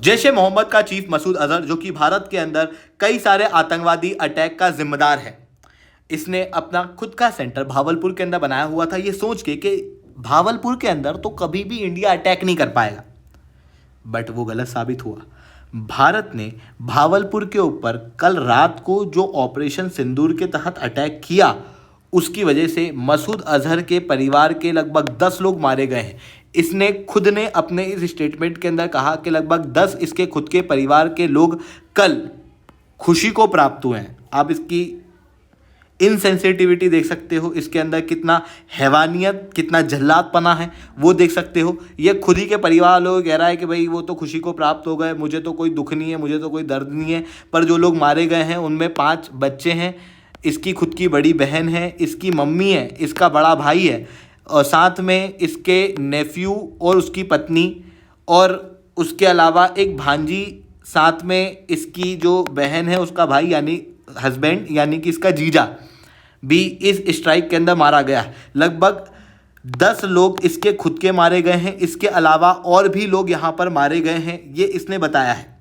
जैश ए मोहम्मद का चीफ मसूद अजहर, जो कि भारत के अंदर कई सारे आतंकवादी अटैक का जिम्मेदार है, इसने अपना खुद का सेंटर भावलपुर के अंदर बनाया हुआ था, ये सोच के कि भावलपुर के अंदर तो कभी भी इंडिया अटैक नहीं कर पाएगा। बट वो गलत साबित हुआ। भारत ने भावलपुर के ऊपर कल रात को जो ऑपरेशन सिंदूर के तहत अटैक किया, उसकी वजह से मसूद अजहर के परिवार के लगभग 10 लोग मारे गए हैं। इसने खुद ने अपने इस स्टेटमेंट के अंदर कहा कि लगभग 10 इसके खुद के परिवार के लोग कल खुशी को प्राप्त हुए हैं। आप इसकी इनसेंसिटिविटी देख सकते हो, इसके अंदर कितना हैवानियत, कितना जल्लादपना है वो देख सकते हो। ये खुद ही के परिवार वालों को कह रहा है कि भाई वो तो खुशी को प्राप्त हो गए, मुझे तो कोई दुख नहीं है, मुझे तो कोई दर्द नहीं है। पर जो लोग मारे गए हैं उनमें 5 बच्चे हैं, इसकी खुद की बड़ी बहन है, इसकी मम्मी है, इसका बड़ा भाई है, और साथ में इसके नेफ्यू और उसकी पत्नी, और उसके अलावा एक भांजी, साथ में इसकी जो बहन है उसका भाई यानी हस्बैंड यानी कि इसका जीजा भी इस स्ट्राइक के अंदर मारा गया है। लगभग 10 लोग इसके खुद के मारे गए हैं, इसके अलावा और भी लोग यहाँ पर मारे गए हैं, ये इसने बताया है।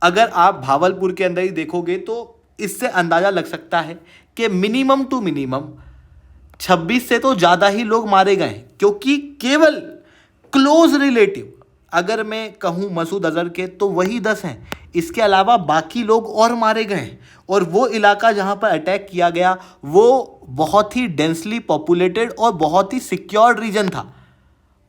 अगर आप भावलपुर के अंदर ही देखोगे तो इससे अंदाज़ा लग सकता है कि मिनिमम टू मिनिमम 26 से तो ज़्यादा ही लोग मारे गए हैं, क्योंकि केवल क्लोज रिलेटिव अगर मैं कहूँ मसूद अजहर के तो वही 10 हैं, इसके अलावा बाकी लोग और मारे गए हैं। और वो इलाका जहाँ पर अटैक किया गया वो बहुत ही डेंसली पॉपुलेटेड और बहुत ही सिक्योर्ड रीजन था,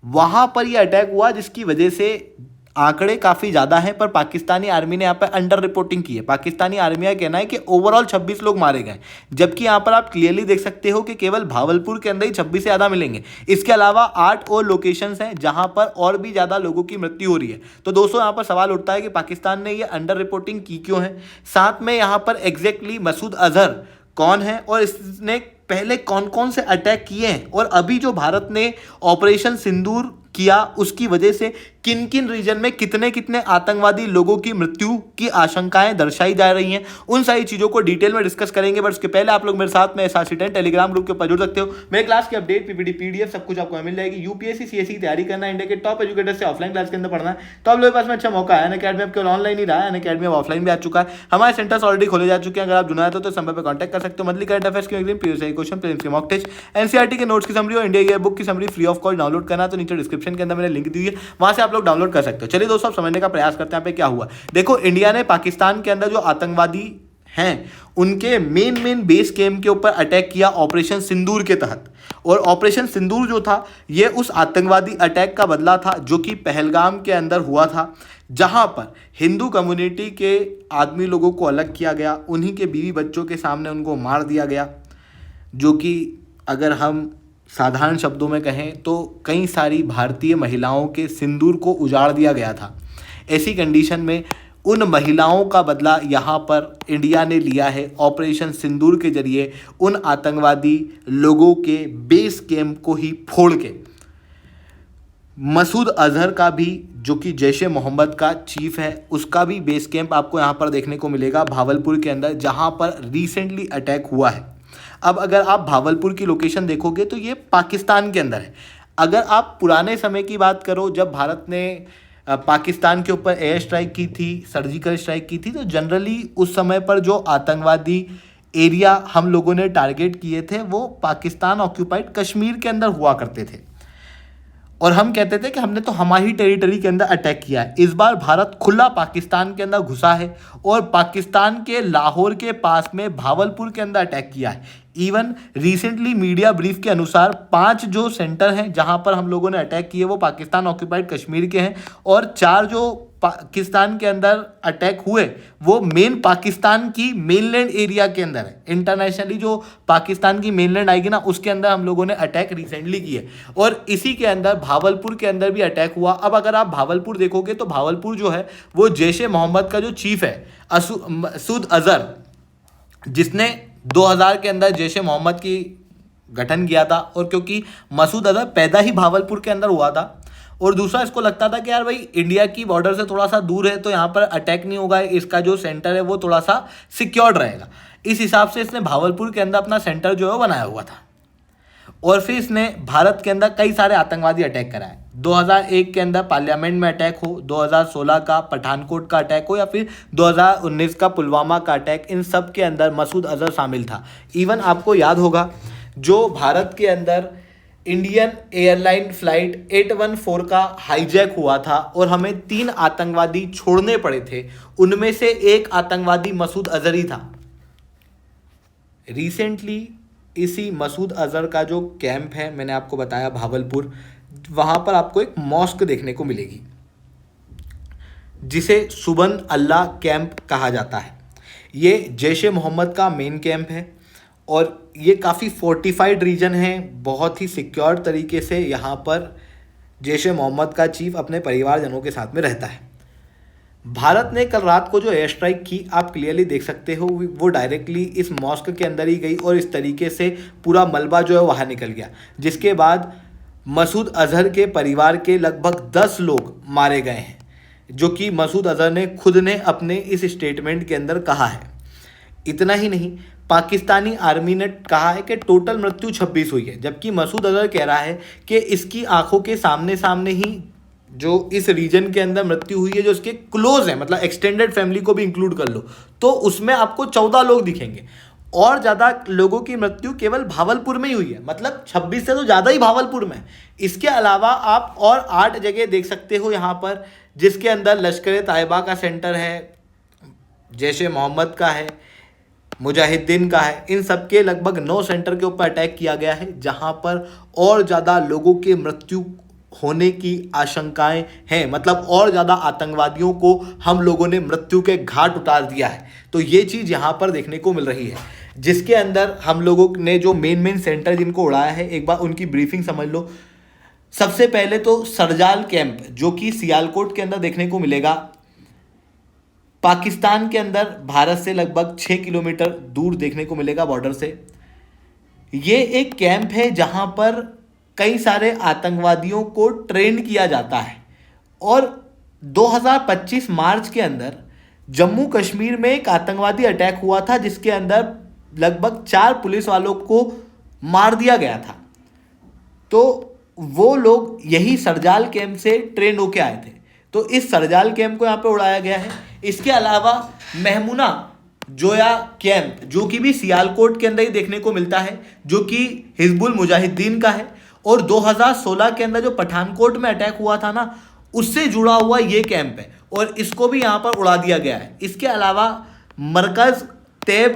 वहाँ पर ये अटैक हुआ, जिसकी वजह से आंकड़े काफ़ी ज़्यादा हैं। पर पाकिस्तानी आर्मी ने यहाँ पर अंडर रिपोर्टिंग की है। पाकिस्तानी आर्मी का कहना है कि ओवरऑल 26 लोग मारे गए, जबकि यहाँ पर आप क्लियरली देख सकते हो कि केवल भावलपुर के अंदर ही 26 से ज़्यादा मिलेंगे। इसके अलावा 8 और लोकेशंस हैं जहाँ पर और भी ज़्यादा लोगों की मृत्यु हो रही है। तो दोस्तों यहाँ पर सवाल उठता है कि पाकिस्तान ने ये अंडर रिपोर्टिंग की क्यों है। साथ में यहाँ पर एग्जैक्टली मसूद अजहर कौन है और इसने पहले कौन कौन से अटैक किए हैं, और अभी जो भारत ने ऑपरेशन सिंदूर किया उसकी वजह से किन किन रीजन में कितने कितने आतंकवादी लोगों की मृत्यु की आशंकाएं दर्शाई जा रही हैं, उन सारी चीज़ों को डिटेल में डिस्कस करेंगे। बट उसके पहले आप लोग मेरे साथ में SRC10 टेलीग्राम ग्रुप के ऊपर जुड़ सकते हो। मेरे क्लास की अपडेट, PPT, PDF सब कुछ आपको मिल जाएगी। UPSC CSE की तैयारी करना है, इंडिया के टॉप एजुकेटर से ऑफलाइन क्लास के अंदर पढ़ना है, तो आप लोगों के पास में अच्छा मौका है। अनअकैडमी आपके ऑनलाइन ही रहा है, अनअकैडमी अब ऑफलाइन भी आ चुका है। हमारे सेंटर्स ऑलरेडी खोले जा चुके हैं, अगर आप जुड़ा है तो संपर्क पर कॉन्टैक्ट कर सकते हो। मंथली करंट अफेयर्स के क्वेश्चन, प्रीलिम्स के मॉक टेस्ट, NCERT के नोट्स की समरी और इंडिया ईयर बुक की summary free of cost download करना तो नीचे डिस्क्रिप्शन के अंदर मैंने लिंक दी है, वहां से आप लोग डाउनलोड कर सकते हो। चलिए दोस्तों, आप समझने का प्रयास करते हैं यहाँ पे क्या हुआ। देखो, इंडिया ने पाकिस्तान के अंदर जो आतंकवादी हैं उनके मेन बेस कैंप के ऊपर अटैक किया ऑपरेशन सिंदूर के तहत। और ऑपरेशन सिंदूर जो था ये उस आतंकवादी अटैक का बदला था जो कि पहलगाम के अंदर हुआ था, जहां पर हिंदू कम्युनिटी के आदमी लोगों को अलग किया गया, उन्हीं के बीवी बच्चों के सामने उनको मार दिया गया, जो कि अगर हम साधारण शब्दों में कहें तो कई सारी भारतीय महिलाओं के सिंदूर को उजाड़ दिया गया था। ऐसी कंडीशन में उन महिलाओं का बदला यहाँ पर इंडिया ने लिया है ऑपरेशन सिंदूर के जरिए, उन आतंकवादी लोगों के बेस कैंप को ही फोड़ के। मसूद अजहर का भी, जो कि जैश ए मोहम्मद का चीफ है, उसका भी बेस कैंप आपको यहाँ पर देखने को मिलेगा भावलपुर के अंदर, जहाँ पर रिसेंटली अटैक हुआ है। अब अगर आप भावलपुर की लोकेशन देखोगे तो ये पाकिस्तान के अंदर है। अगर आप पुराने समय की बात करो, जब भारत ने पाकिस्तान के ऊपर एयर स्ट्राइक की थी, सर्जिकल स्ट्राइक की थी, तो जनरली उस समय पर जो आतंकवादी एरिया हम लोगों ने टारगेट किए थे वो पाकिस्तान ऑक्यूपाइड कश्मीर के अंदर हुआ करते थे, और हम कहते थे कि हमने तो हमारी टेरिटरी के अंदर अटैक किया है। इस बार भारत खुला पाकिस्तान के अंदर घुसा है और पाकिस्तान के लाहौर के पास में भावलपुर के अंदर अटैक किया है। इवन रिसेंटली मीडिया ब्रीफ के अनुसार 5 जो सेंटर हैं जहां पर हम लोगों ने अटैक किए वो पाकिस्तान ऑक्यूपाइड कश्मीर के हैं, और 4 जो पाकिस्तान के अंदर अटैक हुए वो मेन पाकिस्तान की मेनलैंड एरिया के अंदर है। इंटरनेशनली जो पाकिस्तान की मेनलैंड आएगी ना, उसके अंदर हम लोगों ने अटैक रिसेंटली किए, और इसी के अंदर भावलपुर के अंदर भी अटैक हुआ। अब अगर आप भावलपुर देखोगे तो भावलपुर जो है वो जैश ए मोहम्मद का जो चीफ है मसूद अजहर, जिसने 2000 के अंदर जैश ए मोहम्मद की गठन किया था, और क्योंकि मसूद अजहर पैदा ही भावलपुर के अंदर हुआ था, और दूसरा इसको लगता था कि यार भाई इंडिया की बॉर्डर से थोड़ा सा दूर है तो यहाँ पर अटैक नहीं होगा, इसका जो सेंटर है वो थोड़ा सा सिक्योर्ड रहेगा। इस हिसाब से इसने भावलपुर के अंदर अपना सेंटर जो है वो बनाया हुआ था, और फिर इसने भारत के अंदर कई सारे आतंकवादी अटैक कराए। 2001 के अंदर पार्लियामेंट में अटैक हो, 2016 का पठानकोट का अटैक हो, या फिर 2019 का पुलवामा का अटैक, इन सब के अंदर मसूद अजहर शामिल था। इवन आपको याद होगा जो भारत के अंदर इंडियन एयरलाइन फ्लाइट 814 का हाईजैक हुआ था और हमें 3 आतंकवादी छोड़ने पड़े थे, उनमें से एक आतंकवादी मसूद अजहर ही था। रिसेंटली इसी मसूद अजहर का जो कैंप है, मैंने आपको बताया भावलपुर, वहाँ पर आपको एक मॉस्क देखने को मिलेगी जिसे सुबन अल्लाह कैंप कहा जाता है। ये जैश ए मोहम्मद का मेन कैंप है और ये काफ़ी फोर्टिफाइड रीजन है। बहुत ही सिक्योर तरीके से यहाँ पर जैश ए मोहम्मद का चीफ अपने परिवारजनों के साथ में रहता है। भारत ने कल रात को जो एयर स्ट्राइक की, आप क्लियरली देख सकते हो, वो डायरेक्टली इस मॉस्क के अंदर ही गई और इस तरीके से पूरा मलबा जो है बाहर निकल गया, जिसके बाद मसूद अजहर के परिवार के लगभग 10 लोग मारे गए हैं, जो कि मसूद अजहर ने खुद ने अपने इस स्टेटमेंट के अंदर कहा है। इतना ही नहीं, पाकिस्तानी आर्मी ने कहा है कि टोटल मृत्यु 26 हुई है, जबकि मसूद अजहर कह रहा है कि इसकी आंखों के सामने सामने ही जो इस रीजन के अंदर मृत्यु हुई है, जो इसके क्लोज है, मतलब एक्सटेंडेड फैमिली को भी इंक्लूड कर लो, तो उसमें आपको 14 लोग दिखेंगे। और ज़्यादा लोगों की मृत्यु केवल भावलपुर में ही हुई है, मतलब 26 से तो ज़्यादा ही भावलपुर में। इसके अलावा आप और 8 जगह देख सकते हो यहाँ पर, जिसके अंदर लश्कर तैयबा का सेंटर है, जैश ए मोहम्मद का है, मुजाहिदीन का है। इन सब के लगभग 9 सेंटर के ऊपर अटैक किया गया है, जहाँ पर और ज़्यादा लोगों के मृत्यु होने की आशंकाएं हैं, मतलब और ज़्यादा आतंकवादियों को हम लोगों ने मृत्यु के घाट उतार दिया है। तो ये चीज़ यहाँ पर देखने को मिल रही है, जिसके अंदर हम लोगों ने जो मेन सेंटर जिनको उड़ाया है, एक बार उनकी ब्रीफिंग समझ लो। सबसे पहले तो सरजाल कैंप, जो कि सियालकोट के अंदर देखने को मिलेगा, पाकिस्तान के अंदर भारत से लगभग 6 किलोमीटर दूर देखने को मिलेगा बॉर्डर से। ये एक कैंप है जहाँ पर कई सारे आतंकवादियों को ट्रेन किया जाता है। और 2025 मार्च के अंदर जम्मू कश्मीर में एक आतंकवादी अटैक हुआ था, जिसके अंदर लगभग 4 पुलिस वालों को मार दिया गया था। तो वो लोग यही सरजाल कैंप से ट्रेन होके आए थे, तो इस सरजाल कैंप को यहाँ पे उड़ाया गया है। इसके अलावा महमुना जोया कैंप, जो कि भी सियालकोट के अंदर ही देखने को मिलता है, जो कि हिजबुल मुजाहिदीन का है, और 2016 के अंदर जो पठानकोट में अटैक हुआ था ना, उससे जुड़ा हुआ ये कैंप है और इसको भी यहाँ पर उड़ा दिया गया है। इसके अलावा मरकज़ तैब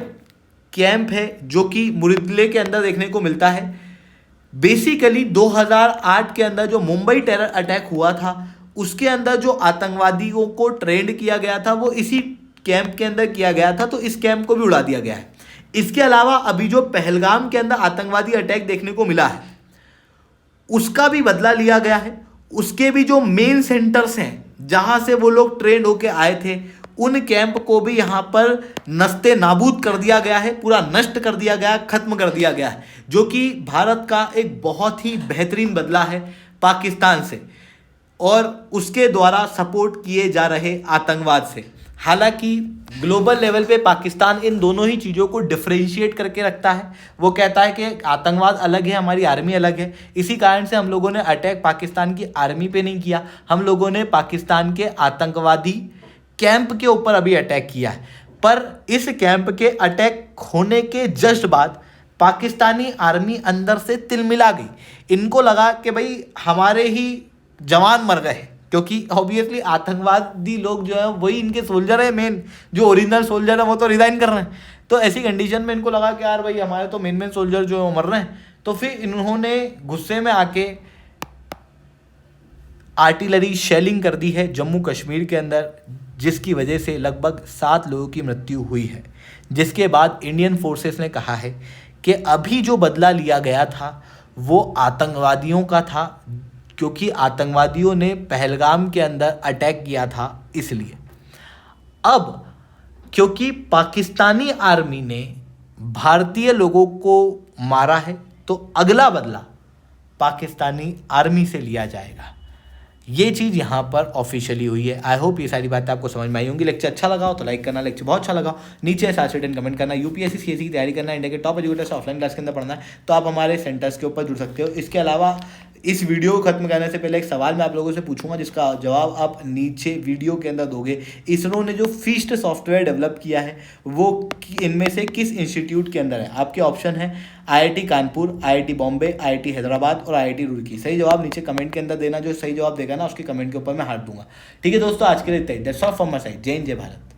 कैंप है, जो कि मुरिदले के अंदर देखने को मिलता है। बेसिकली 2008 के अंदर जो मुंबई टेरर अटैक हुआ था, उसके अंदर जो आतंकवादियों को ट्रेंड किया गया था वो इसी कैंप के अंदर किया गया था, तो इस कैंप को भी उड़ा दिया गया है। इसके अलावा अभी जो पहलगाम के अंदर आतंकवादी अटैक देखने को मिला है, उसका भी बदला लिया गया है। उसके भी जो मेन सेंटर्स हैं जहां से वो लोग ट्रेंड होके आए थे, उन कैंप को भी यहाँ पर नस्ते नाबूद कर दिया गया है, पूरा नष्ट कर दिया गया, खत्म कर दिया गया है, जो कि भारत का एक बहुत ही बेहतरीन बदला है पाकिस्तान से और उसके द्वारा सपोर्ट किए जा रहे आतंकवाद से। हालांकि ग्लोबल लेवल पे पाकिस्तान इन दोनों ही चीज़ों को डिफरेंशिएट करके रखता है। वो कहता है कि आतंकवाद अलग है, हमारी आर्मी अलग है। इसी कारण से हम लोगों ने अटैक पाकिस्तान की आर्मी पे नहीं किया, हम लोगों ने पाकिस्तान के आतंकवादी कैंप के ऊपर अभी अटैक किया है। पर इस कैंप के अटैक होने के जस्ट बाद पाकिस्तानी आर्मी अंदर से तिलमिला गई। इनको लगा कि भाई हमारे ही जवान मर गए, क्योंकि ऑब्वियसली आतंकवादी लोग जो है वही इनके सोल्जर है, मेन जो ओरिजिनल सोल्जर है वो तो रिजाइन कर रहे हैं। तो ऐसी कंडीशन में इनको लगा कि यार भाई हमारे तो मेन सोल्जर जो है वो मर रहे हैं। तो फिर इन्होंने गुस्से में आके आर्टिलरी शेलिंग कर दी है जम्मू कश्मीर के अंदर, जिसकी वजह से लगभग 7 लोगों की मृत्यु हुई है। जिसके बाद इंडियन फोर्सेस ने कहा है कि अभी जो बदला लिया गया था वो आतंकवादियों का था, क्योंकि आतंकवादियों ने पहलगाम के अंदर अटैक किया था। इसलिए अब क्योंकि पाकिस्तानी आर्मी ने भारतीय लोगों को मारा है, तो अगला बदला पाकिस्तानी आर्मी से लिया जाएगा। ये चीज़ यहाँ पर ऑफिशियली हुई है। आई होप ये सारी बातें आपको समझ में आई होंगी। लेक्चर अच्छा लगा हो तो लाइक करना, लेक्चर बहुत अच्छा लगा हो नीचे साथ कमेंट करना। यूपीएससी सीएससी की तैयारी करना, इंडिया के टॉप एजुकेटर से ऑफलाइन क्लास के अंदर पढ़ना है तो आप हमारे सेंटर्स के ऊपर जुड़ सकते हो। इसके अलावा इस वीडियो को खत्म करने से पहले एक सवाल मैं आप लोगों से पूछूंगा, जिसका जवाब आप नीचे वीडियो के अंदर दोगे। इसरो ने जो फीस्ट सॉफ्टवेयर डेवलप किया है वो इनमें से किस इंस्टीट्यूट के अंदर है? आपके ऑप्शन है IIT Kanpur, IIT Bombay, IIT Hyderabad और आईआईटी रुड़की। सही जवाब नीचे कमेंट के अंदर देना, जो सही जवाब देगा ना उसके कमेंट के ऊपर मैं हाथ दूंगा। ठीक है दोस्तों, आज के लिए इतना ही। That's all from my side. जय हिंद, जय भारत।